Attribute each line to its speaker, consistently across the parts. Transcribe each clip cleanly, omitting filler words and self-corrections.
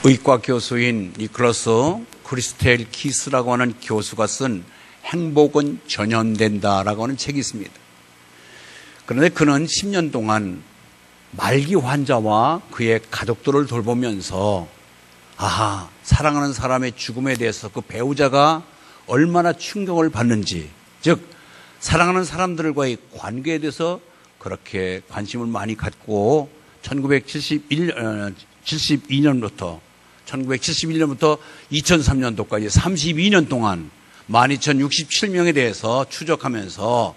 Speaker 1: 의과 교수인 니콜라스 크리스텔 키스라고 하는 교수가 쓴 행복은 전염된다라고 하는 책이 있습니다. 그런데 그는 10년 동안 말기 환자와 그의 가족들을 돌보면서 사랑하는 사람의 죽음에 대해서 그 배우자가 얼마나 충격을 받는지, 즉 사랑하는 사람들과의 관계에 대해서 그렇게 관심을 많이 갖고 1972년부터 2003년도까지 32년 동안 12,067명에 대해서 추적하면서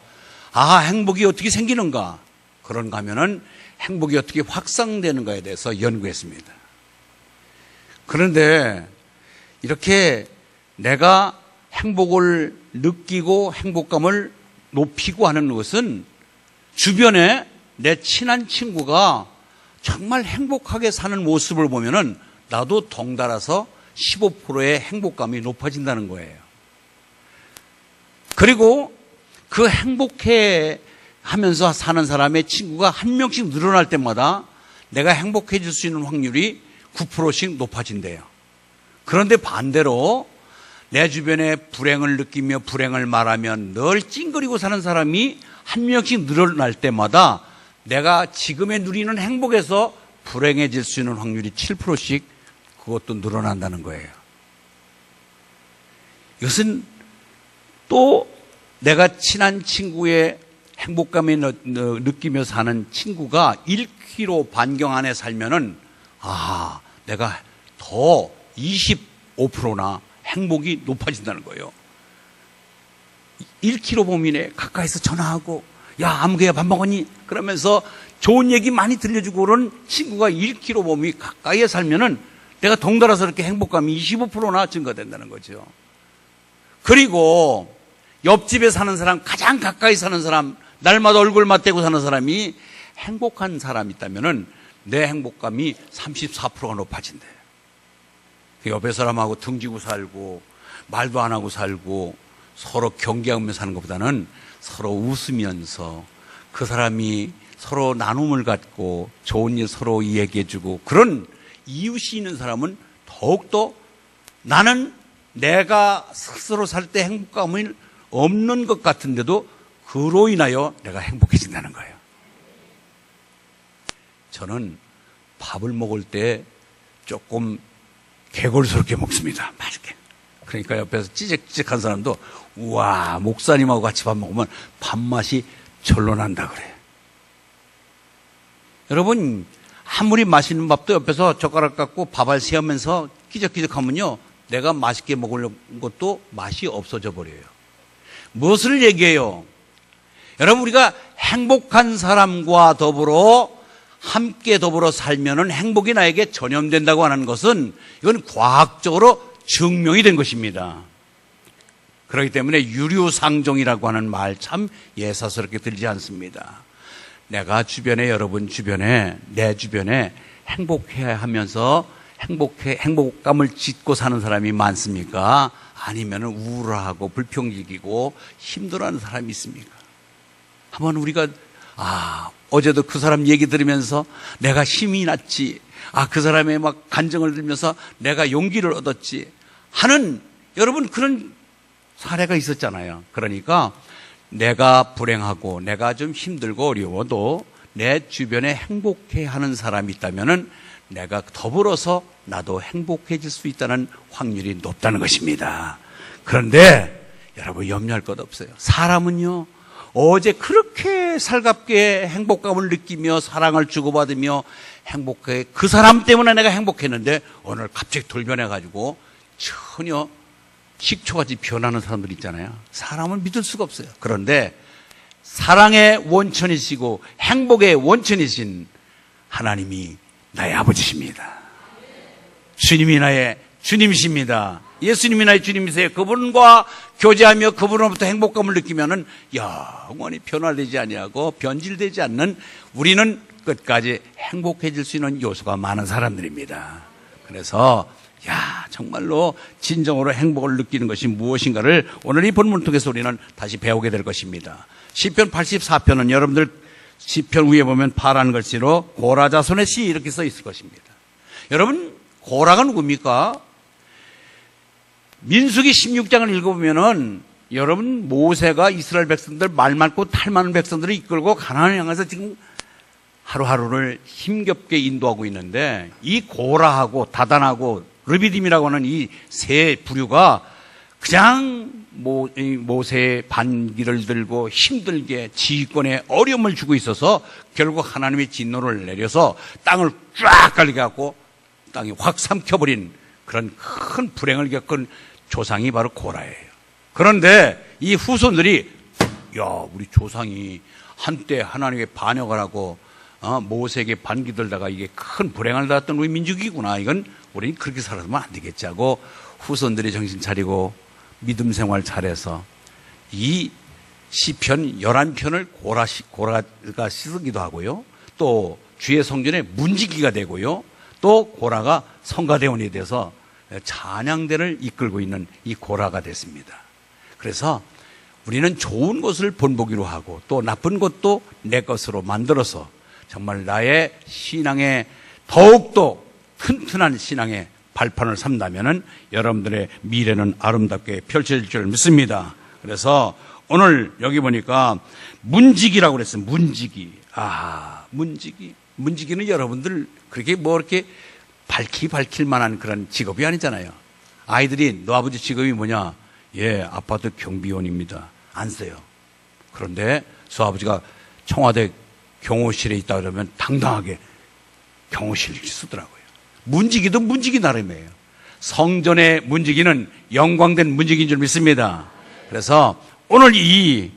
Speaker 1: 행복이 어떻게 생기는가, 그런가 하면은 행복이 어떻게 확산되는가에 대해서 연구했습니다. 그런데 이렇게 내가 행복을 느끼고 행복감을 높이고 하는 것은 주변에 내 친한 친구가 정말 행복하게 사는 모습을 보면은 나도 덩달아서 15%의 행복감이 높아진다는 거예요. 그리고 그 행복해 하면서 사는 사람의 친구가 한 명씩 늘어날 때마다 내가 행복해질 수 있는 확률이 9%씩 높아진대요. 그런데 반대로 내 주변에 불행을 느끼며 불행을 말하면 늘 찡그리고 사는 사람이 한 명씩 늘어날 때마다 내가 지금에 누리는 행복에서 불행해질 수 있는 확률이 7%씩 그것도 늘어난다는 거예요. 이것은 또 내가 친한 친구의 행복감을 느끼며 사는 친구가 1km 반경 안에 살면은 내가 더 25%나 행복이 높아진다는 거예요. 1km 범위 내에 가까이서 전화하고 아무개야 밥 먹었니? 그러면서 좋은 얘기 많이 들려주고 그런 친구가 1km 범위 가까이에 살면은 내가 덩달아서 이렇게 행복감이 25%나 증가된다는 거죠. 그리고 옆집에 사는 사람, 가장 가까이 사는 사람, 날마다 얼굴 맞대고 사는 사람이 행복한 사람이 있다면은 내 행복감이 34%가 높아진대. 옆에 사람하고 등지고 살고 말도 안 하고 살고 서로 경계하며 사는 것보다는 서로 웃으면서 그 사람이 서로 나눔을 갖고 좋은 일 서로 얘기해주고 그런 이웃이 있는 사람은 더욱더 나는 내가 스스로 살 때 행복감이 없는 것 같은데도 그로 인하여 내가 행복해진다는 거예요. 저는 밥을 먹을 때 조금 개걸스럽게 먹습니다. 맛있게. 그러니까 옆에서 찌직찌직한 사람도 우와, 목사님하고 같이 밥 먹으면 밥맛이 절로 난다 그래. 여러분, 아무리 맛있는 밥도 옆에서 젓가락 갖고 밥알 세우면서 끼적끼적하면요, 내가 맛있게 먹으려는 것도 맛이 없어져 버려요. 무엇을 얘기해요? 여러분, 우리가 행복한 사람과 함께 더불어 살면은 행복이 나에게 전염된다고 하는 것은 이건 과학적으로 증명이 된 것입니다. 그렇기 때문에 유류상종이라고 하는 말 참 예사스럽게 들리지 않습니다. 내가 주변에, 여러분 주변에, 내 주변에 행복해 하면서 행복감을 짓고 사는 사람이 많습니까? 아니면 우울하고 불평지기고 힘들어하는 사람이 있습니까? 한번 우리가 어제도 그 사람 얘기 들으면서 내가 힘이 났지, 그 사람의 막 간정을 들으면서 내가 용기를 얻었지 하는, 여러분 그런 사례가 있었잖아요. 그러니까 내가 불행하고 내가 좀 힘들고 어려워도 내 주변에 행복해하는 사람이 있다면은 내가 더불어서 나도 행복해질 수 있다는 확률이 높다는 것입니다. 그런데 여러분 염려할 것 없어요. 사람은요, 어제 그렇게 살갑게 행복감을 느끼며 사랑을 주고받으며 행복해, 그 사람 때문에 내가 행복했는데 오늘 갑자기 돌변해가지고 전혀 식초같이 변하는 사람들 있잖아요. 사람은 믿을 수가 없어요. 그런데 사랑의 원천이시고 행복의 원천이신 하나님이 나의 아버지십니다. 주님이 나의 주님이십니다. 예수님이 나의 주님이세요. 그분과 교제하며 그분으로부터 행복감을 느끼면은 영원히 변화되지 아니하고 변질되지 않는, 우리는 끝까지 행복해질 수 있는 요소가 많은 사람들입니다. 그래서 정말로 진정으로 행복을 느끼는 것이 무엇인가를 오늘 이 본문을 통해서 우리는 다시 배우게 될 것입니다. 시편 84편은 여러분들 시편 위에 보면 파란 글씨로 고라자손의 시 이렇게 써 있을 것입니다. 여러분, 고라가 누굽니까? 민수기 16장을 읽어보면은 여러분 모세가 이스라엘 백성들 말 많고 탈 많은 백성들을 이끌고 가나안을 향해서 지금 하루하루를 힘겹게 인도하고 있는데 이 고라하고 다단하고 르비딤이라고 하는 이 세 부류가 그냥 모세의 반기를 들고 힘들게 지휘권에 어려움을 주고 있어서 결국 하나님의 진노를 내려서 땅을 쫙 갈리게 하고 땅이 확 삼켜버린 그런 큰 불행을 겪은 조상이 바로 고라예요. 그런데 이 후손들이 야, 우리 조상이 한때 하나님께 반역을 하고 모세에게 반기 들다가 이게 큰 불행을 당했던 우리 민족이구나. 이건 우리는 그렇게 살아서는 안 되겠지 하고 후손들이 정신 차리고 믿음 생활 잘해서 이 시편 11편을 고라가 쓰기도 하고요. 또 주의 성전에 문지기가 되고요. 또 고라가 성가대원이 돼서 찬양대를 이끌고 있는 이 고라가 됐습니다. 그래서 우리는 좋은 것을 본보기로 하고 또 나쁜 것도 내 것으로 만들어서 정말 나의 신앙에 더욱더 튼튼한 신앙의 발판을 삼다면은 여러분들의 미래는 아름답게 펼쳐질 줄 믿습니다. 그래서 오늘 여기 보니까 문지기라고 그랬어요. 문지기. 문지기. 문지기는 여러분들 그렇게 이렇게 밝힐 만한 그런 직업이 아니잖아요. 아이들이 너 아버지 직업이 뭐냐? 예, 아파트 경비원입니다. 안 써요. 그런데 저 아버지가 청와대 경호실에 있다 그러면 당당하게 경호실 쓰더라고요. 문지기도 문지기 나름이에요. 성전의 문지기는 영광된 문지기인 줄 믿습니다. 그래서 오늘 이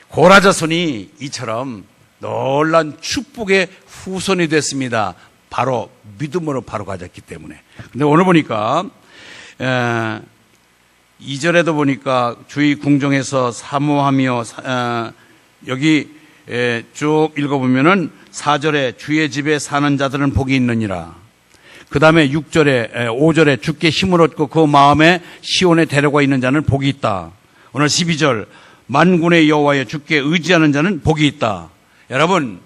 Speaker 1: 고라 자손이 이처럼 놀란 축복의 후손이 됐습니다. 바로 믿음으로 바로 가졌기 때문에. 근데 오늘 보니까 2절에도 보니까 주의 궁정에서 사모하며 여기 쭉 읽어보면은 4절에 주의 집에 사는 자들은 복이 있느니라. 그 다음에 5절에 주께 힘을 얻고 그 마음에 시온에 데려가 있는 자는 복이 있다. 오늘 12절 만군의 여호와여 주께 의지하는 자는 복이 있다. 여러분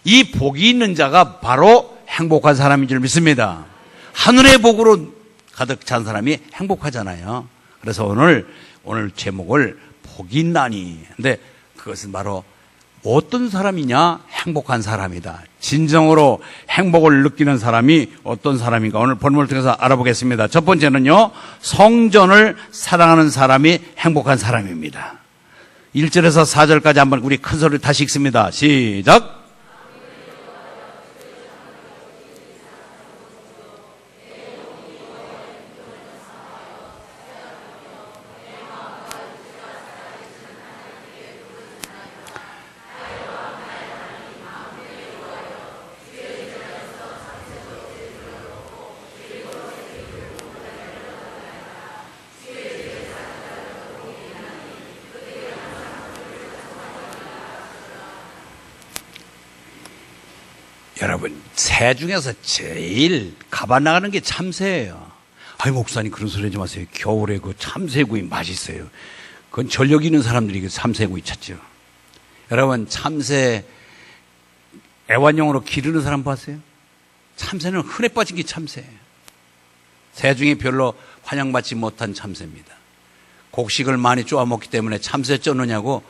Speaker 1: 이 복이 있는 자가 바로 행복한 사람인 줄 믿습니다. 하늘의 복으로 가득 찬 사람이 행복하잖아요. 그래서 오늘 제목을 복이 있나니. 근데 그것은 바로 어떤 사람이냐? 행복한 사람이다. 진정으로 행복을 느끼는 사람이 어떤 사람인가? 오늘 본문을 통해서 알아보겠습니다. 첫 번째는요, 성전을 사랑하는 사람이 행복한 사람입니다. 1절에서 4절까지 한번 우리 큰 소리로 다시 읽습니다. 시작! 여러분, 새 중에서 제일 가반 나가는 게 참새예요. 아이, 목사님 그런 소리 하지 마세요. 겨울에 그 참새구이 맛있어요. 그건 전력 있는 사람들이 그 참새구이 찾죠. 여러분, 참새 애완용으로 기르는 사람 봤어요? 참새는 흔해 빠진 게 참새예요. 새 중에 별로 환영받지 못한 참새입니다. 곡식을 많이 쪼아 먹기 때문에 참새 쪄느냐고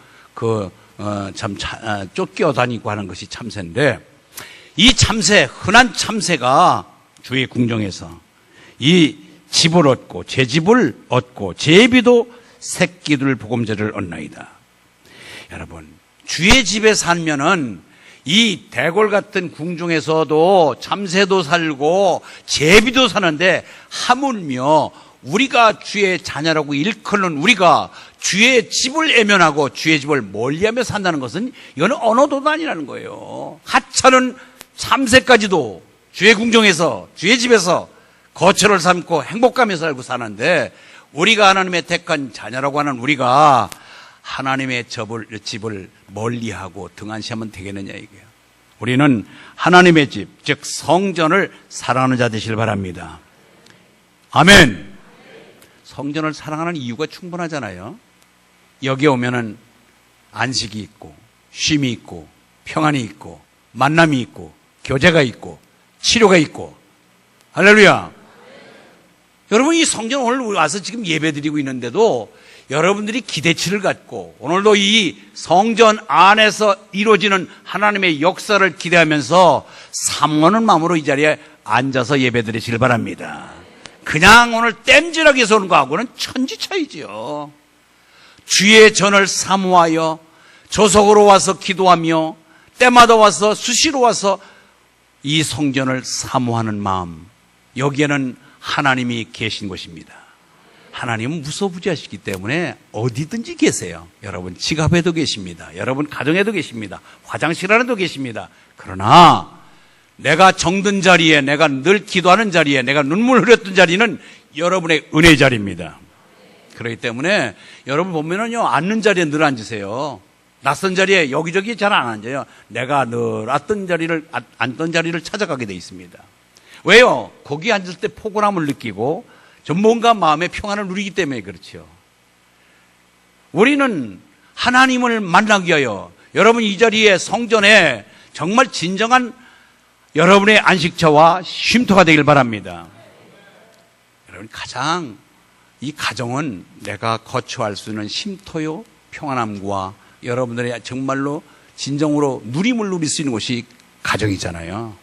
Speaker 1: 쫓겨 다니고 하는 것이 참새인데, 이 참새, 흔한 참새가 주의 궁정에서 이 집을 얻고 제 집을 얻고 제비도 새끼들 보금자리를 얻나이다. 여러분, 주의 집에 살면은 이 대궐 같은 궁중에서도 참새도 살고 제비도 사는데, 하물며 우리가 주의 자녀라고 일컫는 우리가 주의 집을 애면하고 주의 집을 멀리하며 산다는 것은 이거는 언어도 아니라는 거예요. 하찮은 참새까지도 주의 궁정에서 주의 집에서 거처를 삼고 행복하며 살고 사는데, 우리가 하나님의 택한 자녀라고 하는 우리가 하나님의 집을 멀리하고 등한시하면 되겠느냐 이게요. 우리는 하나님의 집, 즉 성전을 사랑하는 자 되시길 바랍니다. 아멘. 성전을 사랑하는 이유가 충분하잖아요. 여기 오면은 안식이 있고 쉼이 있고 평안이 있고 만남이 있고 교제가 있고 치료가 있고. 할렐루야. 여러분, 이 성전 오늘 와서 지금 예배 드리고 있는데도 여러분들이 기대치를 갖고 오늘도 이 성전 안에서 이루어지는 하나님의 역사를 기대하면서 사모하는 마음으로 이 자리에 앉아서 예배 드리시길 바랍니다. 그냥 오늘 땜질하게 해서 오는 거하고는 천지 차이지요. 주의 전을 사모하여 조석으로 와서 기도하며 때마다 와서 수시로 와서 이 성전을 사모하는 마음, 여기에는 하나님이 계신 곳입니다. 하나님은 무소부지하시기 때문에 어디든지 계세요. 여러분 지갑에도 계십니다. 여러분 가정에도 계십니다. 화장실 안에도 계십니다. 그러나 내가 정든 자리에, 내가 늘 기도하는 자리에, 내가 눈물 흘렸던 자리는 여러분의 은혜 자리입니다. 그렇기 때문에 여러분 보면은요, 앉는 자리에 늘 앉으세요. 낯선 자리에 여기저기 잘 안 앉아요. 내가 늘 앉던 자리를 찾아가게 돼 있습니다. 왜요? 거기 앉을 때 포근함을 느끼고 좀 뭔가 마음의 평안을 누리기 때문에 그렇죠. 우리는 하나님을 만나기 위하여 여러분 이 자리에 성전에 정말 진정한 여러분의 안식처와 쉼터가 되길 바랍니다. 여러분 가장 이 가정은 내가 거처할 수 있는 쉼터요 평안함과 여러분들의 정말로 진정으로 누림을 누릴 수 있는 곳이 가정이잖아요.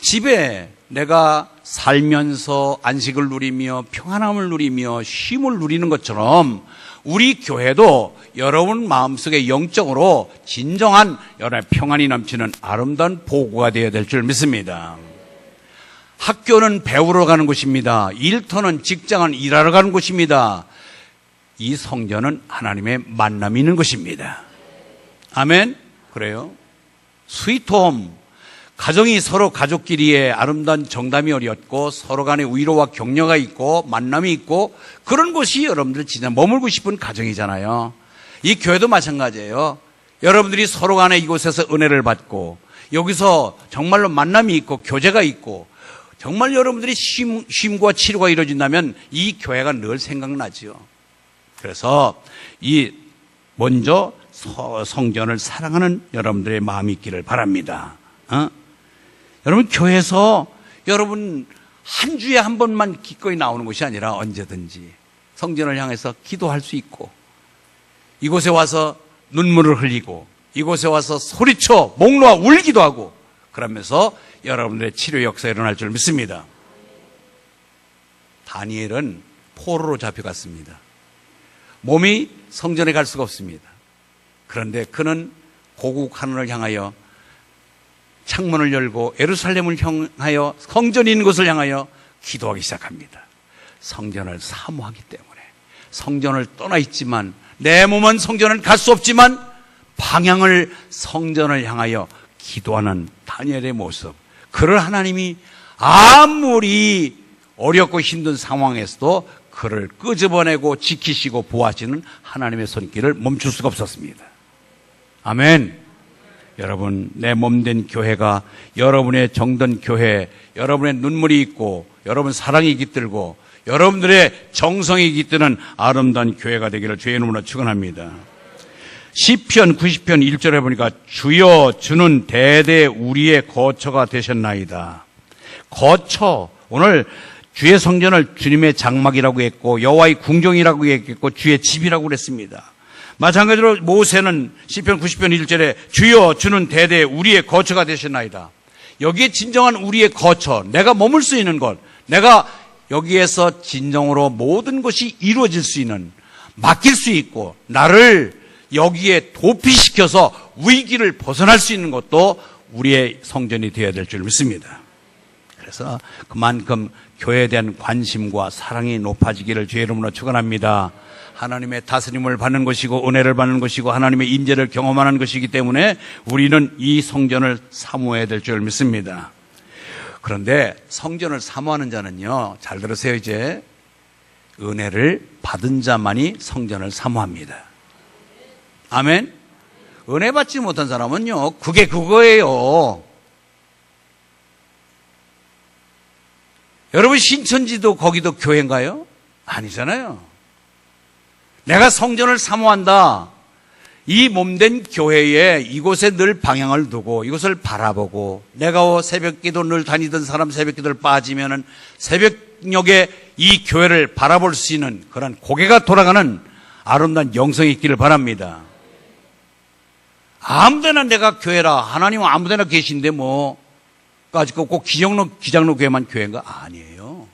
Speaker 1: 집에 내가 살면서 안식을 누리며 평안함을 누리며 쉼을 누리는 것처럼 우리 교회도 여러분 마음속에 영적으로 진정한 여러분의 평안이 넘치는 아름다운 보고가 되어야 될 줄 믿습니다. 학교는 배우러 가는 곳입니다. 일터는 직장은 일하러 가는 곳입니다. 이 성전은 하나님의 만남이 있는 곳입니다. 아멘? 그래요? 스위트홈, 가정이 서로 가족끼리의 아름다운 정담이 어렸고 서로 간의 위로와 격려가 있고 만남이 있고 그런 곳이 여러분들 진짜 머물고 싶은 가정이잖아요. 이 교회도 마찬가지예요. 여러분들이 서로 간에 이곳에서 은혜를 받고 여기서 정말로 만남이 있고 교제가 있고 정말 여러분들이 쉼과 치료가 이루어진다면 이 교회가 늘 생각나죠. 그래서 먼저 성전을 사랑하는 여러분들의 마음이 있기를 바랍니다. 여러분 교회에서 여러분 한 주에 한 번만 기꺼이 나오는 것이 아니라 언제든지 성전을 향해서 기도할 수 있고 이곳에 와서 눈물을 흘리고 이곳에 와서 소리쳐 목 놓아 울기도 하고 그러면서 여러분들의 치료 역사가 일어날 줄 믿습니다. 다니엘은 포로로 잡혀갔습니다. 몸이 성전에 갈 수가 없습니다. 그런데 그는 고국 하늘을 향하여 창문을 열고 예루살렘을 향하여 성전이 있는 곳을 향하여 기도하기 시작합니다. 성전을 사모하기 때문에 성전을 떠나 있지만 내 몸은 성전을 갈 수 없지만 방향을 성전을 향하여 기도하는 다니엘의 모습, 그를 하나님이 아무리 어렵고 힘든 상황에서도 그를 끄집어내고 지키시고 보호하시는 하나님의 손길을 멈출 수가 없었습니다. 아멘. 여러분, 내 몸된 교회가 여러분의 정든 교회, 여러분의 눈물이 있고 여러분 사랑이 깃들고 여러분들의 정성이 깃드는 아름다운 교회가 되기를 주의 이름으로 축원합니다. 시편 90편 1절에 보니까 주여 주는 대대 우리의 거처가 되셨나이다. 거처, 오늘 주의 성전을 주님의 장막이라고 했고 여호와의 궁정이라고 했고 주의 집이라고 그랬습니다. 마찬가지로 모세는 시편 90편 1절에 주여 주는 대대 우리의 거처가 되셨나이다. 여기에 진정한 우리의 거처, 내가 머물 수 있는 것, 내가 여기에서 진정으로 모든 것이 이루어질 수 있는, 맡길 수 있고 나를 여기에 도피시켜서 위기를 벗어날 수 있는 것도 우리의 성전이 되어야 될 줄 믿습니다. 그래서 그만큼 교회에 대한 관심과 사랑이 높아지기를 주의 이름으로 축원합니다. 하나님의 다스림을 받는 것이고 은혜를 받는 것이고 하나님의 임재를 경험하는 것이기 때문에 우리는 이 성전을 사모해야 될 줄 믿습니다. 그런데 성전을 사모하는 자는요, 잘 들으세요. 이제 은혜를 받은 자만이 성전을 사모합니다. 아멘. 은혜 받지 못한 사람은요, 그게 그거예요. 여러분 신천지도 거기도 교회인가요? 아니잖아요. 내가 성전을 사모한다. 이 몸된 교회에 이곳에 늘 방향을 두고 이곳을 바라보고 내가 새벽기도 늘 다니던 사람 새벽기도를 빠지면은 새벽녘에 이 교회를 바라볼 수 있는 그런 고개가 돌아가는 아름다운 영성이 있기를 바랍니다. 아무데나 내가 교회라, 하나님은 아무데나 계신데 뭐 까짓거 꼭 기장로 교회만 교회인가? 아니에요.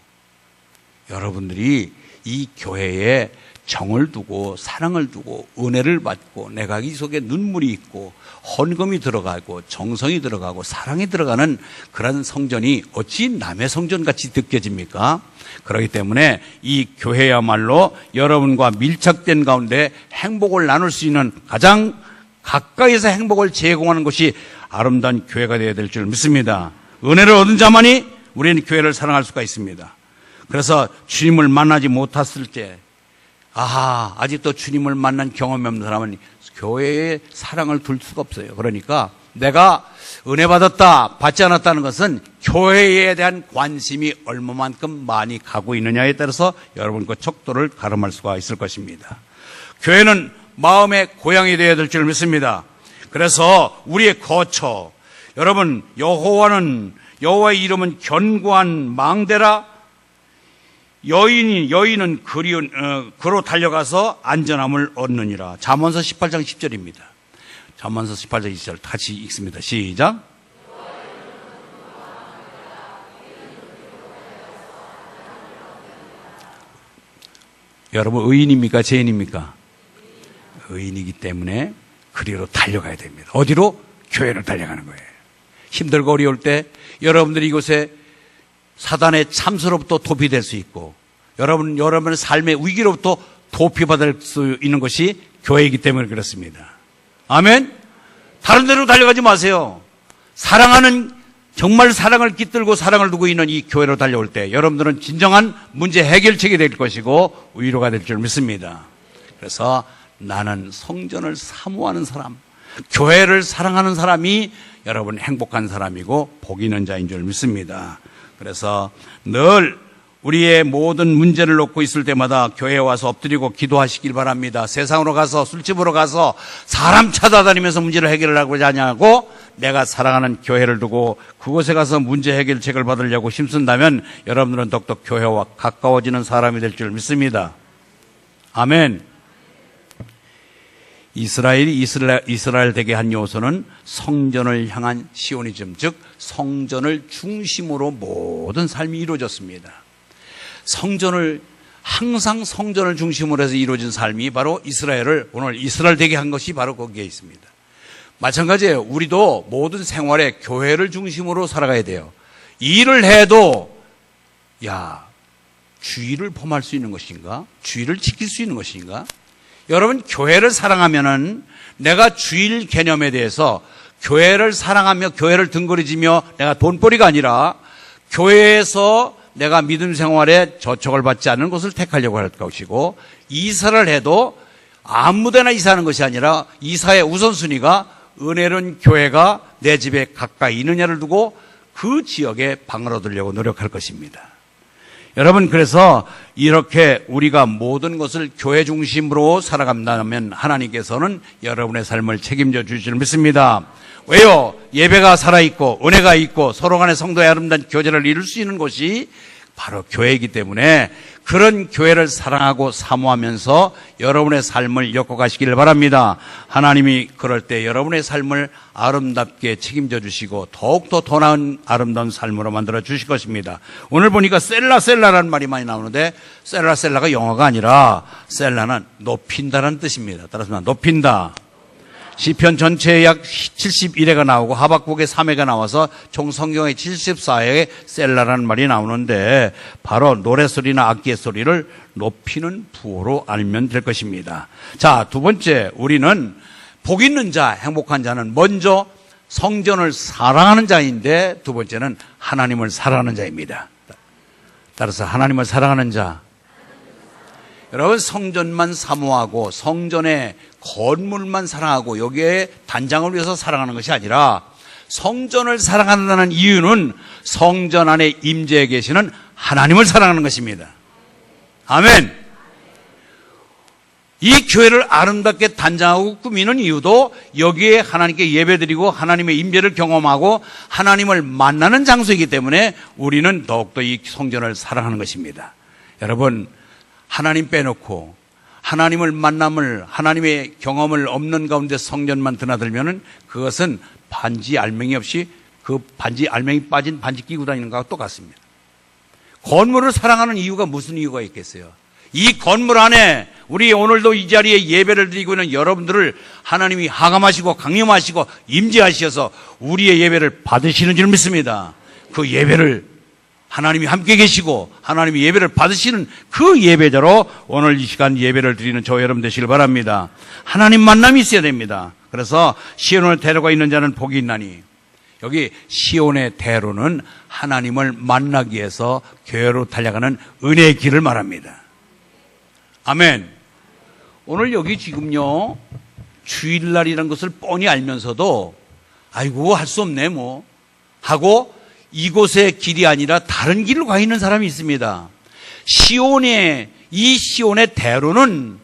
Speaker 1: 여러분들이 이 교회에 정을 두고 사랑을 두고 은혜를 받고 내가 이 속에 눈물이 있고 헌금이 들어가고 정성이 들어가고 사랑이 들어가는 그런 성전이 어찌 남의 성전같이 느껴집니까? 그렇기 때문에 이 교회야말로 여러분과 밀착된 가운데 행복을 나눌 수 있는 가장 가까이서 행복을 제공하는 것이 아름다운 교회가 되어야 될 줄 믿습니다. 은혜를 얻은 자만이 우리는 교회를 사랑할 수가 있습니다. 그래서 주님을 만나지 못했을 때 아직도 주님을 만난 경험이 없는 사람은 교회에 사랑을 둘 수가 없어요. 그러니까 내가 은혜 받았다, 받지 않았다는 것은 교회에 대한 관심이 얼마만큼 많이 가고 있느냐에 따라서 여러분 그 척도를 가름할 수가 있을 것입니다. 교회는 마음의 고향이 되어야 될 줄 믿습니다. 그래서 우리의 거처, 여러분 여호와의 이름은 견고한 망대라. 여인은 그로 달려가서 안전함을 얻느니라. 잠언서 18장 10절입니다. 잠언서 18장 10절 같이 읽습니다. 시작. 여러분 의인입니까? 죄인입니까? 의인이기 때문에 그리로 달려가야 됩니다. 어디로? 교회로 달려가는 거예요. 힘들고 어려울 때 여러분들이 이곳에 사단의 참수로부터 도피될 수 있고 여러분의 삶의 위기로부터 도피받을 수 있는 것이 교회이기 때문에 그렇습니다. 아멘. 다른 데로 달려가지 마세요. 정말 사랑을 깃들고 사랑을 두고 있는 이 교회로 달려올 때 여러분들은 진정한 문제 해결책이 될 것이고 위로가 될 줄 믿습니다. 그래서 나는 성전을 사모하는 사람, 교회를 사랑하는 사람이 여러분 행복한 사람이고 복 있는 자인 줄 믿습니다. 그래서 늘 우리의 모든 문제를 놓고 있을 때마다 교회에 와서 엎드리고 기도하시길 바랍니다. 세상으로 가서 술집으로 가서 사람 찾아다니면서 문제를 해결하려고 하지 않냐고 내가 사랑하는 교회를 두고 그곳에 가서 문제 해결책을 받으려고 힘쓴다면 여러분들은 더욱더 교회와 가까워지는 사람이 될 줄 믿습니다. 아멘. 이스라엘 되게 한 요소는 성전을 향한 시오니즘, 즉 성전을 중심으로 모든 삶이 이루어졌습니다. 항상 성전을 중심으로 해서 이루어진 삶이 바로 오늘 이스라엘 되게 한 것이 바로 거기에 있습니다. 마찬가지예요. 우리도 모든 생활에 교회를 중심으로 살아가야 돼요. 일을 해도 주의를 범할 수 있는 것인가? 주의를 지킬 수 있는 것인가? 여러분 교회를 사랑하면은 내가 주일 개념에 대해서 교회를 사랑하며 교회를 등거리지며 내가 돈벌이가 아니라 교회에서 내가 믿음 생활에 저촉을 받지 않는 것을 택하려고 할 것이고 이사를 해도 아무데나 이사하는 것이 아니라 이사의 우선순위가 은혜로운 교회가 내 집에 가까이 있느냐를 두고 그 지역에 방을 얻으려고 노력할 것입니다. 여러분 그래서 이렇게 우리가 모든 것을 교회 중심으로 살아간다면 하나님께서는 여러분의 삶을 책임져 주실 줄 믿습니다. 왜요? 예배가 살아있고 은혜가 있고 서로 간의 성도의 아름다운 교제를 이룰 수 있는 곳이 바로 교회이기 때문에 그런 교회를 사랑하고 사모하면서 여러분의 삶을 엮어가시기를 바랍니다. 하나님이 그럴 때 여러분의 삶을 아름답게 책임져 주시고 더욱더 더 나은 아름다운 삶으로 만들어 주실 것입니다. 오늘 보니까 셀라라는 말이 많이 나오는데 셀라가 영어가 아니라 셀라는 높인다라는 뜻입니다. 따라서 높인다. 시편 전체에 약 71회가 나오고 하박국에 3회가 나와서 총 성경에 74회에 셀라라는 말이 나오는데 바로 노래소리나 악기의 소리를 높이는 부호로 알면 될 것입니다. 자, 두 번째 우리는 복 있는 자, 행복한 자는 먼저 성전을 사랑하는 자인데 두 번째는 하나님을 사랑하는 자입니다. 따라서 하나님을 사랑하는 자, 여러분 성전만 사모하고 성전의 건물만 사랑하고 여기에 단장을 위해서 사랑하는 것이 아니라 성전을 사랑한다는 이유는 성전 안에 임재해 계시는 하나님을 사랑하는 것입니다. 아멘. 이 교회를 아름답게 단장하고 꾸미는 이유도 여기에 하나님께 예배드리고 하나님의 임재를 경험하고 하나님을 만나는 장소이기 때문에 우리는 더욱더 이 성전을 사랑하는 것입니다. 여러분, 하나님 빼놓고 하나님을 만남을, 하나님의 경험을 없는 가운데 성전만 드나들면은 그것은 반지 알맹이 없이 그 반지 알맹이 빠진 반지 끼고 다니는 것과 똑같습니다. 건물을 사랑하는 이유가 무슨 이유가 있겠어요? 이 건물 안에 우리 오늘도 이 자리에 예배를 드리고 있는 여러분들을 하나님이 하감하시고 강림하시고 임재하셔서 우리의 예배를 받으시는 줄 믿습니다. 그 예배를 하나님이 함께 계시고 하나님이 예배를 받으시는 그 예배자로 오늘 이 시간 예배를 드리는 저 여러분 되시길 바랍니다. 하나님 만남이 있어야 됩니다. 그래서 시온을 데려가 있는 자는 복이 있나니, 여기 시온의 대로는 하나님을 만나기 위해서 교회로 달려가는 은혜의 길을 말합니다. 아멘. 오늘 여기 지금요, 주일날이라는 것을 뻔히 알면서도 아이고 할 수 없네 뭐 하고 이곳의 길이 아니라 다른 길로 가 있는 사람이 있습니다. 이 시온의 대로는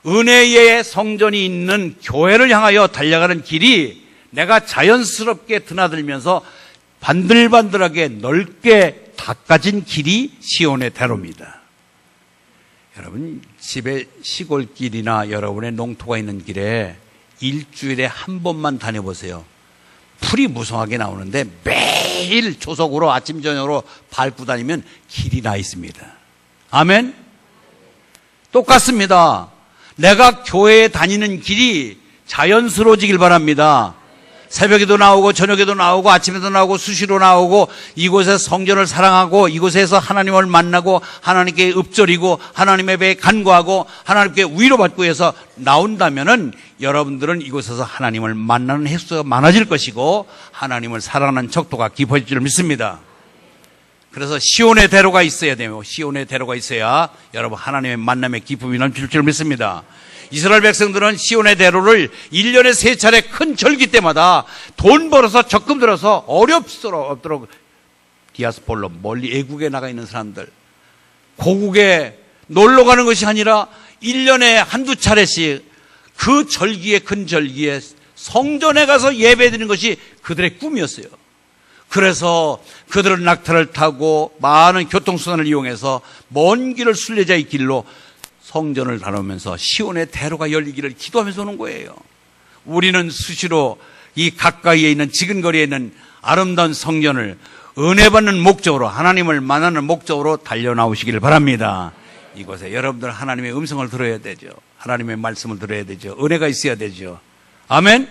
Speaker 1: 은혜의 성전이 있는 교회를 향하여 달려가는 길이 내가 자연스럽게 드나들면서 반들반들하게 넓게 닦아진 길이 시온의 대로입니다. 여러분, 집에 시골길이나 여러분의 농토가 있는 길에 일주일에 한 번만 다녀보세요. 풀이 무성하게 나오는데 매일 초석으로 아침 저녁으로 밟고 다니면 길이 나 있습니다. 아멘? 똑같습니다. 내가 교회에 다니는 길이 자연스러워지길 바랍니다. 새벽에도 나오고 저녁에도 나오고 아침에도 나오고 수시로 나오고 이곳에서 성전을 사랑하고 이곳에서 하나님을 만나고 하나님께 읊조리고 하나님의 배에 간구하고 하나님께 위로받고 해서 나온다면은 여러분들은 이곳에서 하나님을 만나는 횟수가 많아질 것이고 하나님을 사랑하는 척도가 깊어질 줄 믿습니다. 그래서 시온의 대로가 있어야 돼요. 시온의 대로가 있어야 여러분 하나님의 만남의 기쁨이 넘칠 줄 믿습니다. 이스라엘 백성들은 시온의 대로를 1년에 3차례 큰 절기 때마다 돈 벌어서 적금 들어서 어렵도록 디아스폴로 멀리 애국에 나가 있는 사람들, 고국에 놀러 가는 것이 아니라 1년에 한두 차례씩 그 절기에, 큰 절기에 성전에 가서 예배드리는 것이 그들의 꿈이었어요. 그래서 그들은 낙타를 타고 많은 교통수단을 이용해서 먼 길을 순례자의 길로 성전을 다니면서 시온의 대로가 열리기를 기도하면서 오는 거예요. 우리는 수시로 이 가까이에 있는 지근거리에 있는 아름다운 성전을 은혜 받는 목적으로, 하나님을 만나는 목적으로 달려나오시기를 바랍니다. 이곳에 여러분들 하나님의 음성을 들어야 되죠. 하나님의 말씀을 들어야 되죠. 은혜가 있어야 되죠. 아멘?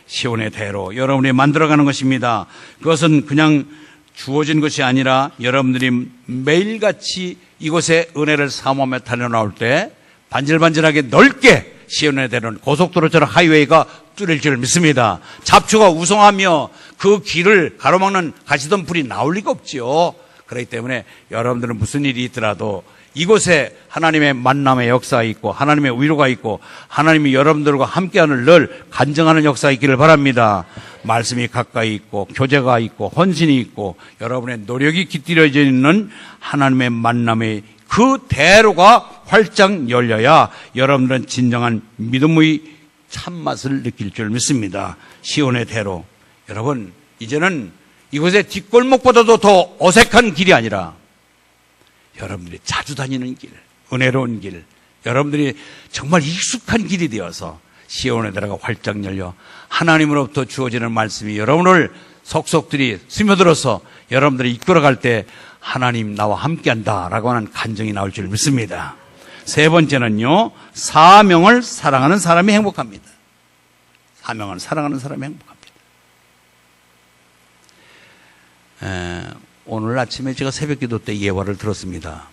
Speaker 1: 시온의 대로 여러분이 만들어가는 것입니다. 그것은 그냥 주어진 것이 아니라 여러분들이 매일같이 이곳에 은혜를 사모하며 달려나올 때 반질반질하게 넓게 시온의 대로는 고속도로처럼 하이웨이가 뚫릴 줄 믿습니다. 잡초가 우성하며 그 길을 가로막는 가시덤불이 나올 리가 없지요. 그렇기 때문에 여러분들은 무슨 일이 있더라도 이곳에 하나님의 만남의 역사가 있고 하나님의 위로가 있고 하나님이 여러분들과 함께하는 늘 간증하는 역사가 있기를 바랍니다. 말씀이 가까이 있고 교제가 있고 헌신이 있고 여러분의 노력이 깃들여져 있는 하나님의 만남의 그 대로가 활짝 열려야 여러분들은 진정한 믿음의 참맛을 느낄 줄 믿습니다. 시온의 대로, 여러분 이제는 이곳의 뒷골목보다도 더 어색한 길이 아니라 여러분들이 자주 다니는 길, 은혜로운 길, 여러분들이 정말 익숙한 길이 되어서 시온의 대로가 활짝 열려 하나님으로부터 주어지는 말씀이 여러분을 속속들이 스며들어서 여러분들이 이끌어갈 때 하나님 나와 함께한다라고 하는 간증이 나올 줄 믿습니다. 세 번째는요, 사명을 사랑하는 사람이 행복합니다. 사명을 사랑하는 사람이 행복합니다. 오늘 아침에 제가 새벽기도 때 예화를 들었습니다.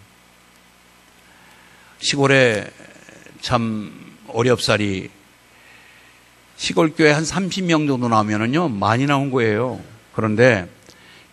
Speaker 1: 시골에 참 어렵사리 시골교회 한 30명 정도 나오면은요 많이 나온 거예요. 그런데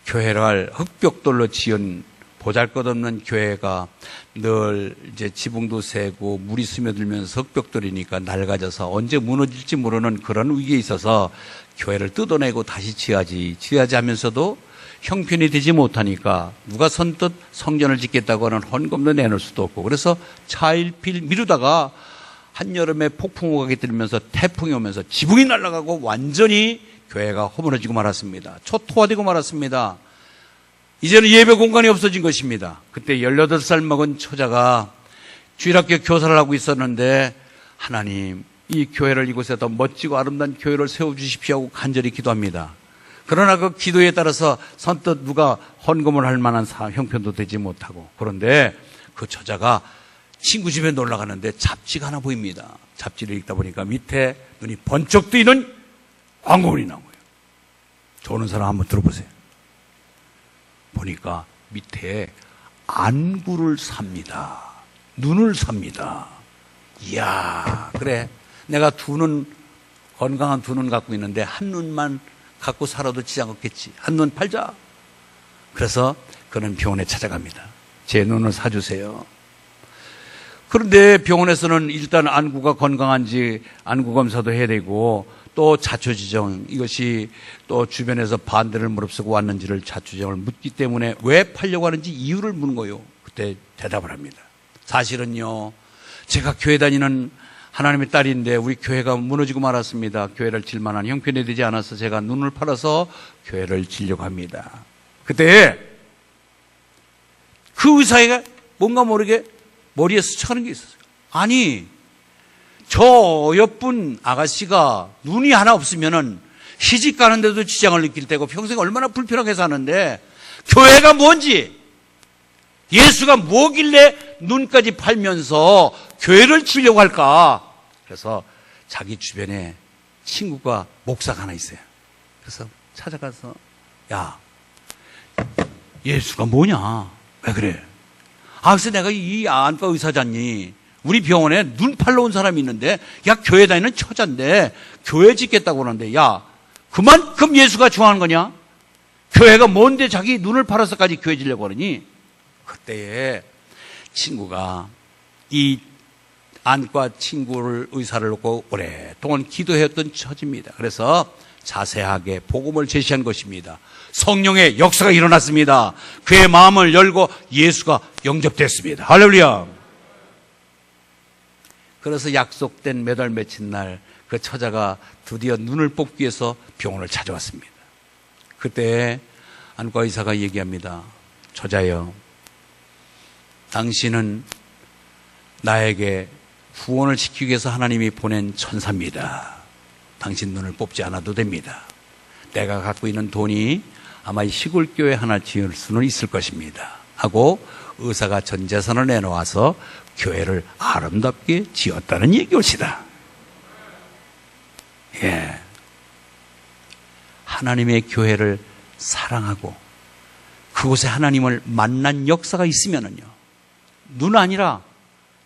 Speaker 1: 교회를 흙벽돌로 지은 보잘것없는 교회가 늘 이제 지붕도 새고 물이 스며들면서 흙벽돌이니까 낡아져서 언제 무너질지 모르는 그런 위기에 있어서 교회를 뜯어내고 다시 지어야지 하면서도 형편이 되지 못하니까 누가 선뜻 성전을 짓겠다고 하는 헌금도 내놓을 수도 없고 그래서 차일피일 미루다가 한여름에 폭풍우가 깃들면서 태풍이 오면서 지붕이 날아가고 완전히 교회가 허물어지고 말았습니다. 초토화되고 말았습니다. 이제는 예배 공간이 없어진 것입니다. 그때 18살 먹은 처자가 주일학교 교사를 하고 있었는데 하나님, 이 교회를 이곳에 더 멋지고 아름다운 교회를 세워주십시오 하고 간절히 기도합니다. 그러나 그 기도에 따라서 선뜻 누가 헌금을 할 만한 형편도 되지 못하고, 그런데 그 처자가 친구 집에 놀러 가는데 잡지가 하나 보입니다. 잡지를 읽다 보니까 밑에 눈이 번쩍 뜨이는 광고문이 나온 거예요. 좋은 사람 한번 들어보세요. 보니까 밑에 안구를 삽니다. 눈을 삽니다. 이야, 그래. 내가 건강한 두 눈 갖고 있는데 한 눈만 갖고 살아도 지장 없겠지. 한 눈 팔자. 그래서 그는 병원에 찾아갑니다. 제 눈을 사주세요. 그런데 병원에서는 일단 안구가 건강한지 안구 검사도 해야 되고, 또 자초지정, 이것이 또 주변에서 반대를 무릅쓰고 왔는지를 자초지정을 묻기 때문에 왜 팔려고 하는지 이유를 묻는 거예요. 그때 대답을 합니다. 사실은요, 제가 교회 다니는 하나님의 딸인데 우리 교회가 무너지고 말았습니다. 교회를 질 만한 형편이 되지 않아서 제가 눈을 팔아서 교회를 지려고 합니다. 그때 그 의사가 뭔가 모르게 머리에 스쳐가는 게 있었어요. 아니, 저 옆분 아가씨가 눈이 하나 없으면은 시집 가는데도 지장을 느낄 때고 평생 얼마나 불편하게 사는데 교회가 뭔지, 예수가 뭐길래 눈까지 팔면서 교회를 치려고 할까? 그래서 자기 주변에 친구가 목사가 하나 있어요. 그래서 찾아가서, 야, 예수가 뭐냐? 왜 그래? 그래서 내가 이 안과 의사잖니, 우리 병원에 눈 팔러 온 사람이 있는데, 야, 교회 다니는 처자인데 교회 짓겠다고 그러는데, 야, 그만큼 예수가 좋아하는 거냐? 교회가 뭔데 자기 눈을 팔아서까지 교회 지려고 그러니? 그때에 친구가 이 안과 친구를 의사를 놓고 오랫동안 기도했던 처지입니다. 그래서 자세하게 복음을 제시한 것입니다. 성령의 역사가 일어났습니다. 그의 마음을 열고 예수가 영접됐습니다. 할렐루야. 그래서 약속된 몇 월 며칠 날 그 처자가 드디어 눈을 뽑기 위해서 병원을 찾아왔습니다. 그때 안과 의사가 얘기합니다. 처자여, 당신은 나에게 구원을 시키기 위해서 하나님이 보낸 천사입니다. 당신 눈을 뽑지 않아도 됩니다. 내가 갖고 있는 돈이 아마 이 시골 교회 하나 지을 수는 있을 것입니다 하고 의사가 전 재산을 내놓아서 교회를 아름답게 지었다는 얘기올시다. 예, 하나님의 교회를 사랑하고 그곳에 하나님을 만난 역사가 있으면은요, 눈 아니라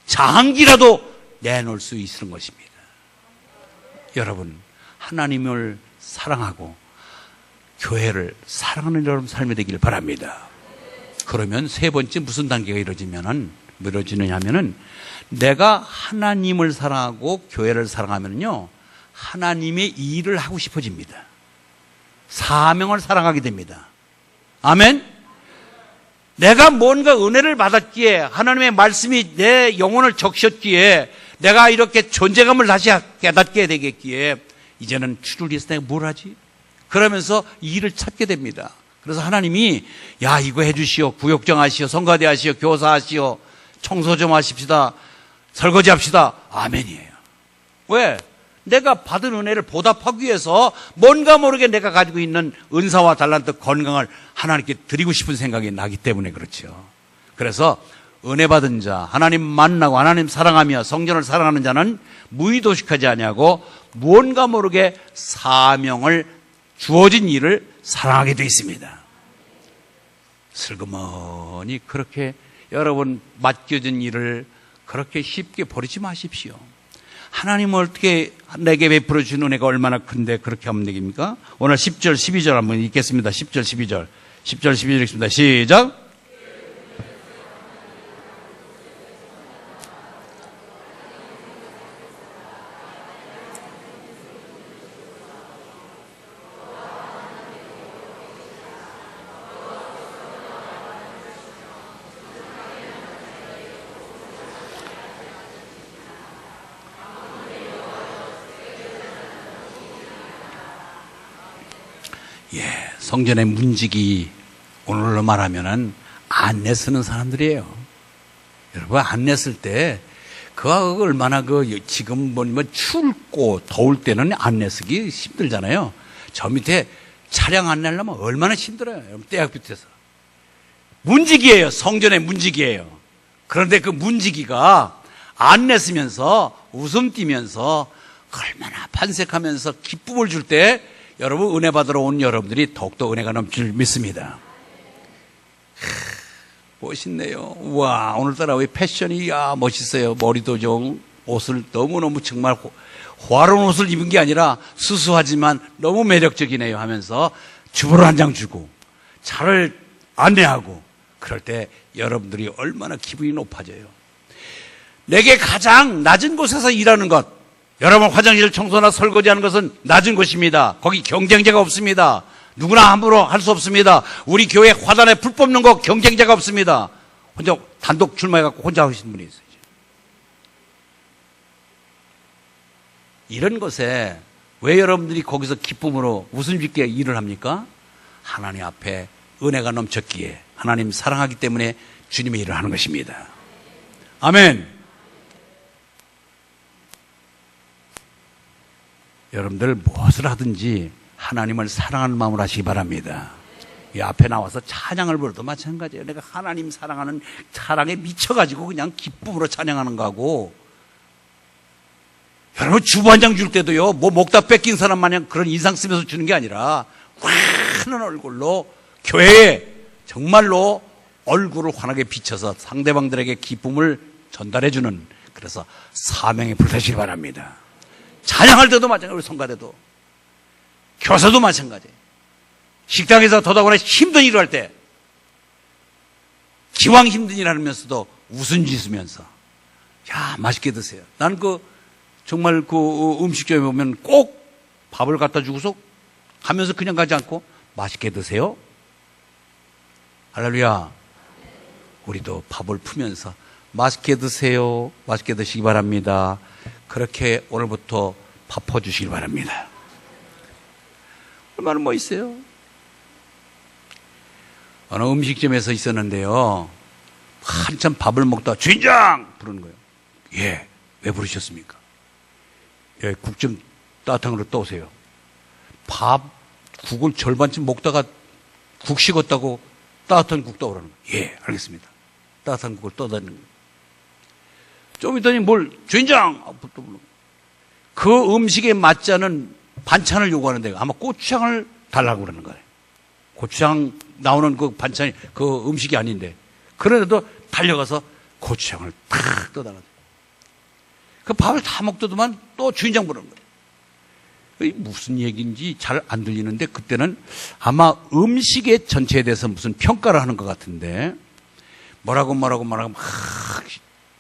Speaker 1: 장기라도 내놓을 수 있는 것입니다. 여러분, 하나님을 사랑하고 교회를 사랑하는 여러분 삶이 되길 바랍니다. 그러면 세 번째 무슨 단계가 이루어지느냐면은 내가 하나님을 사랑하고 교회를 사랑하면요, 하나님의 일을 하고 싶어집니다. 사명을 사랑하게 됩니다. 아멘? 내가 뭔가 은혜를 받았기에, 하나님의 말씀이 내 영혼을 적셨기에, 내가 이렇게 존재감을 다시 깨닫게 되겠기에, 이제는 주를 위해서 내가 뭘 하지? 그러면서 이 일을 찾게 됩니다. 그래서 하나님이, 야, 이거 해주시오, 구역장 하시오, 성가대 하시오, 교사 하시오, 청소 좀 하십시다, 설거지 합시다. 아멘이에요. 왜? 내가 받은 은혜를 보답하기 위해서 뭔가 모르게 내가 가지고 있는 은사와 달란트, 건강을 하나님께 드리고 싶은 생각이 나기 때문에 그렇죠. 그래서 은혜 받은 자, 하나님 만나고 하나님 사랑하며 성전을 사랑하는 자는 무의도식하지 아니하고 무언가 모르게 사명을 주어진 일을 사랑하게 되어 있습니다. 슬그머니 그렇게 여러분 맡겨진 일을 그렇게 쉽게 버리지 마십시오. 하나님을 어떻게 내게 베풀어 주는 은혜가 얼마나 큰데 그렇게 하면 되겠습니까? 오늘 10절 12절 한번 읽겠습니다. 10절 12절 10절 12절 읽습니다. 시작. 성전의 문지기 오늘날 말로 말하면은 안내 쓰는 사람들이에요. 여러분, 안내 쓸 때 그가 얼마나 지금 뭐냐면 춥고 더울 때는 안내 쓰기 힘들잖아요. 저 밑에 차량 안내하려면 얼마나 힘들어요. 여러분, 떼약 밑에서. 문지기예요. 성전의 문지기예요. 그런데 그 문지기가 안내 쓰면서 웃음 띠면서 얼마나 반색하면서 기쁨을 줄 때 여러분, 은혜 받으러 온 여러분들이 더욱더 은혜가 넘칠 줄 믿습니다. 멋있네요. 와, 오늘따라 왜 패션이 멋있어요. 머리도 좀 옷을 너무너무 정말 화려한 옷을 입은 게 아니라 수수하지만 너무 매력적이네요 하면서 주보를 한 장 주고 차를 안내하고 그럴 때 여러분들이 얼마나 기분이 높아져요. 내게 가장 낮은 곳에서 일하는 것, 여러분 화장실 청소나 설거지하는 것은 낮은 곳입니다. 거기 경쟁자가 없습니다. 누구나 함부로 할 수 없습니다. 우리 교회 화단에 불 뽑는 거 경쟁자가 없습니다. 혼자 단독 출마해갖고 혼자 하시는 분이 있어요. 이런 것에 왜 여러분들이 거기서 기쁨으로 웃음 짓게 일을 합니까? 하나님 앞에 은혜가 넘쳤기에 하나님 사랑하기 때문에 주님의 일을 하는 것입니다. 아멘. 여러분들 무엇을 하든지 하나님을 사랑하는 마음으로 하시기 바랍니다. 이 앞에 나와서 찬양을 부르도 마찬가지예요. 내가 하나님 사랑하는 사랑에 미쳐가지고 그냥 기쁨으로 찬양하는 거하고, 여러분 주보 한 장 줄 때도요, 뭐 먹다 뺏긴 사람 마냥 그런 인상 쓰면서 주는 게 아니라 환한 얼굴로 교회에 정말로 얼굴을 환하게 비춰서 상대방들에게 기쁨을 전달해주는, 그래서 사명에 불타시기 바랍니다. 찬양할 때도 마찬가지로, 성가대도, 교사도 마찬가지예요. 식당에서 더더구나 힘든 일을 할 때 기왕 힘든 일 하면서도 웃음 짓으면서 야 맛있게 드세요. 난 정말 음식점에 보면 꼭 밥을 갖다 주고서 하면서 그냥 가지 않고 맛있게 드세요. 할렐루야. 우리도 밥을 푸면서 맛있게 드세요. 맛있게 드시기 바랍니다. 그렇게 오늘부터 밥 퍼주시기 바랍니다. 얼마나 멋있어요. 어느 음식점에서 있었는데요, 한참 밥을 먹다가 주인장! 부르는 거예요. 예, 왜 부르셨습니까? 예, 국 좀 따뜻한 걸로 떠오세요. 국을 절반쯤 먹다가 국 식었다고 따뜻한 국 떠오라는 거예요. 예, 알겠습니다. 따뜻한 국을 떠다니는 거예요. 좀 있더니 주인장! 그 음식에 맞지 않은 반찬을 요구하는데 아마 고추장을 달라고 그러는 거예요. 고추장 나오는 그 반찬이 그 음식이 아닌데, 그런데도 달려가서 고추장을 탁 떠달라고. 그 밥을 다 먹더만 또 주인장 부르는 거예요. 무슨 얘기인지 잘 안 들리는데, 그때는 아마 음식의 전체에 대해서 무슨 평가를 하는 것 같은데, 뭐라고 막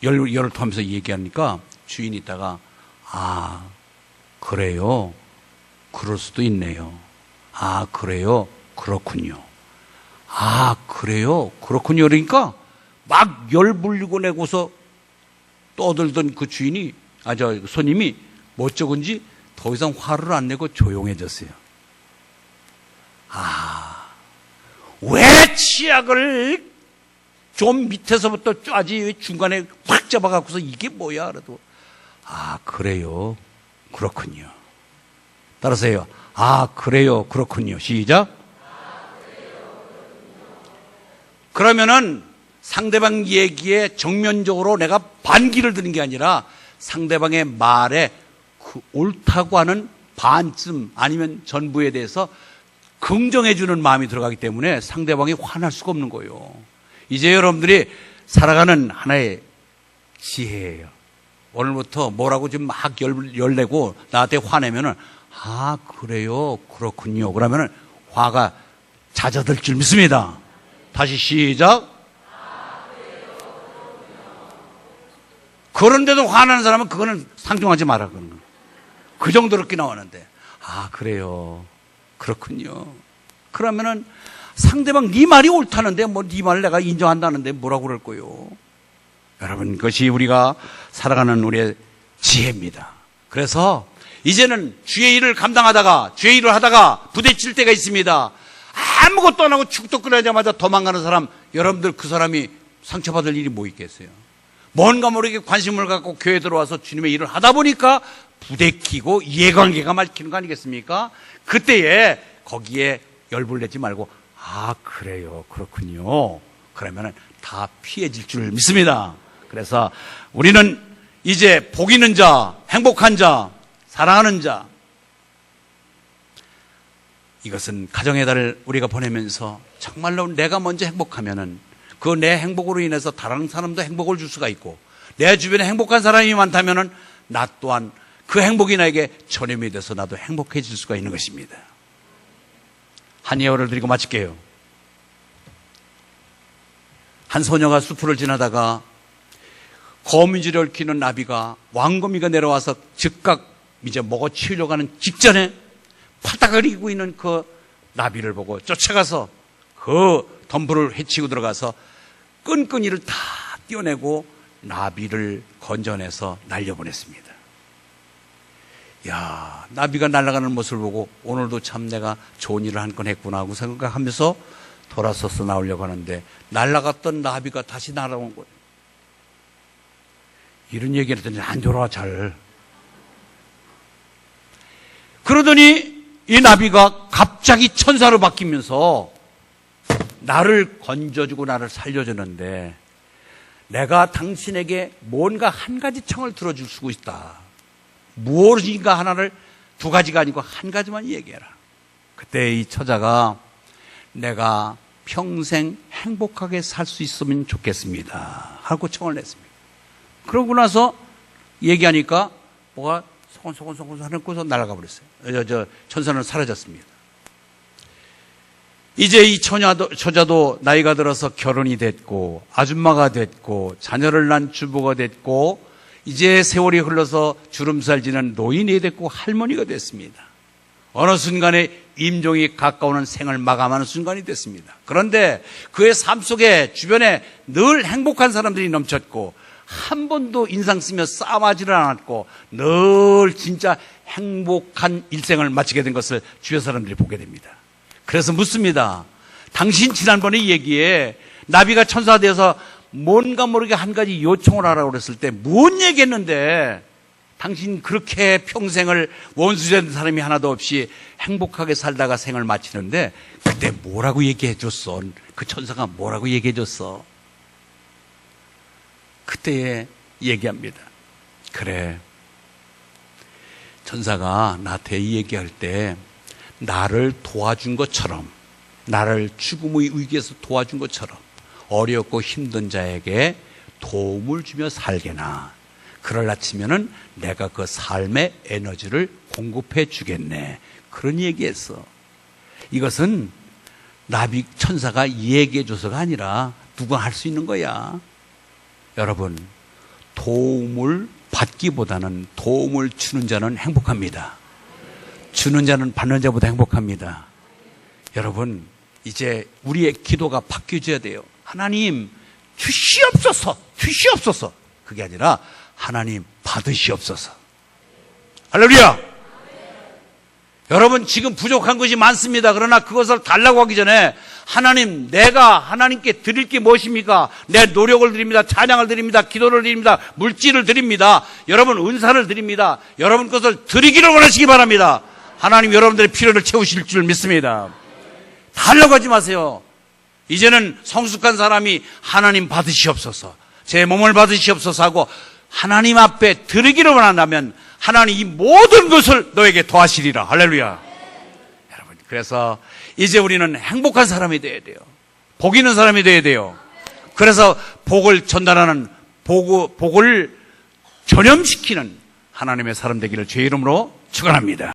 Speaker 1: 열을 토하면서 얘기하니까 주인이 있다가, 아, 그래요. 그럴 수도 있네요. 아, 그래요. 그렇군요. 아, 그래요. 그렇군요. 그러니까 막 열 불리고 내고서 떠들던 그 손님이 멋쩍은지 더 이상 화를 안 내고 조용해졌어요. 아, 왜 치약을 좀 밑에서부터 쫙지 중간에 확 잡아갖고서 이게 뭐야? 그래도, 아, 그래요. 그렇군요. 따라서 해요. 아, 그래요. 그렇군요. 시작. 그러면은 상대방 얘기에 정면적으로 내가 반기를 드는 게 아니라 상대방의 말에 그 옳다고 하는 반쯤 아니면 전부에 대해서 긍정해주는 마음이 들어가기 때문에 상대방이 화날 수가 없는 거예요. 이제 여러분들이 살아가는 하나의 지혜예요. 오늘부터 뭐라고 좀 막 열내고 나한테 화내면은, 아, 그래요. 그렇군요. 그러면은 화가 잦아들 줄 믿습니다. 다시 시작. 그런데도 화나는 사람은 그거는 상종하지 마라 그러는 거예요. 그 정도로 이렇게 나오는데, 아, 그래요. 그렇군요. 그러면은 상대방 네 말이 옳다는데 네 말을 내가 인정한다는데 뭐라고 그럴 거예요. 여러분, 그것이 우리가 살아가는 우리의 지혜입니다. 그래서 이제는 주의 일을 감당하다가 주의 일을 하다가 부딪힐 때가 있습니다. 아무것도 안 하고 축도 끊어자마자 도망가는 사람, 여러분들 그 사람이 상처받을 일이 뭐 있겠어요? 뭔가 모르게 관심을 갖고 교회에 들어와서 주님의 일을 하다 보니까 부대끼고 이해관계가 막히는 거 아니겠습니까? 그때에 거기에 열불 내지 말고, 아, 그래요, 그렇군요. 그러면은 다 피해질 줄 믿습니다. 그래서 우리는 이제 복 있는 자, 행복한 자, 사랑하는 자, 이것은 가정의 달을 우리가 보내면서 정말로 내가 먼저 행복하면은 그 내 행복으로 인해서 다른 사람도 행복을 줄 수가 있고, 내 주변에 행복한 사람이 많다면은 나 또한 그 행복이 나에게 전염이 돼서 나도 행복해질 수가 있는 것입니다. 한 예화를 드리고 마칠게요. 한 소녀가 숲을 지나다가 거미줄을 얽히는 나비가, 왕거미가 내려와서 즉각 이제 먹어치우려고 하는 직전에 파닥을 이고 있는 그 나비를 보고 쫓아가서 그 덤불을 헤치고 들어가서 끈끈이를 다 떼어내고 나비를 건져내서 날려보냈습니다. 야, 나비가 날아가는 모습을 보고 오늘도 참 내가 좋은 일을 한 건 했구나 하고 생각하면서 돌아서서 나오려고 하는데 날아갔던 나비가 다시 날아온 거예요. 이런 얘기를 했더니 안 돌아와 잘. 그러더니 이 나비가 갑자기 천사로 바뀌면서 나를 건져주고 나를 살려주는데, 내가 당신에게 뭔가 한 가지 청을 들어줄 수 있다. 무엇인가 하나를, 두 가지가 아니고 한 가지만 얘기해라. 그때 이 처자가 내가 평생 행복하게 살 수 있으면 좋겠습니다 하고 청을 냈습니다. 그러고 나서 얘기하니까 뭐가 소곤소곤 하고서 날아가 버렸어요. 천사는 사라졌습니다. 이제 이 처자도 나이가 들어서 결혼이 됐고 아줌마가 됐고 자녀를 낳은 주부가 됐고 이제 세월이 흘러서 주름살 지는 노인이 됐고 할머니가 됐습니다. 어느 순간에 임종이 가까우는 생을 마감하는 순간이 됐습니다. 그런데 그의 삶 속에 주변에 늘 행복한 사람들이 넘쳤고 한 번도 인상 쓰며 싸움하지를 않았고 늘 진짜 행복한 일생을 마치게 된 것을 주변 사람들이 보게 됩니다. 그래서 묻습니다. 당신 지난번에 얘기에 나비가 천사가 되어서 뭔가 모르게 한 가지 요청을 하라고 그랬을 때 뭔 얘기했는데 당신 그렇게 평생을 원수된 사람이 하나도 없이 행복하게 살다가 생을 마치는데 그때 뭐라고 얘기해 줬어? 그 천사가 뭐라고 얘기해 줬어? 그때 얘기합니다. 그래, 천사가 나한테 이 얘기할 때 나를 도와준 것처럼, 나를 죽음의 위기에서 도와준 것처럼 어렵고 힘든 자에게 도움을 주며 살게나. 그럴 아침에는 내가 그 삶의 에너지를 공급해 주겠네. 그런 얘기했어. 이것은 나비 천사가 얘기해 줘서가 아니라 누가 할 수 있는 거야. 여러분, 도움을 받기보다는 도움을 주는 자는 행복합니다. 주는 자는 받는 자보다 행복합니다. 여러분, 이제 우리의 기도가 바뀌어져야 돼요. 하나님 주시옵소서, 주시옵소서. 그게 아니라 하나님 받으시옵소서. 할렐루야. 여러분, 지금 부족한 것이 많습니다. 그러나 그것을 달라고 하기 전에 하나님, 내가 하나님께 드릴 게 무엇입니까? 내 노력을 드립니다. 찬양을 드립니다. 기도를 드립니다. 물질을 드립니다. 여러분, 은사를 드립니다. 여러분 것을 드리기를 원하시기 바랍니다. 하나님 여러분들의 필요를 채우실 줄 믿습니다. 달라고 하지 마세요. 이제는 성숙한 사람이 하나님 받으시옵소서, 제 몸을 받으시옵소서 하고 하나님 앞에 드리기를 원한다면 하나님 이 모든 것을 너에게 더하시리라. 할렐루야. 여러분, 그래서 이제 우리는 행복한 사람이 되어야 돼요. 복 있는 사람이 되어야 돼요. 그래서 복을 전달하는, 복을 전염시키는 하나님의 사람 되기를 주의 이름으로 축원합니다.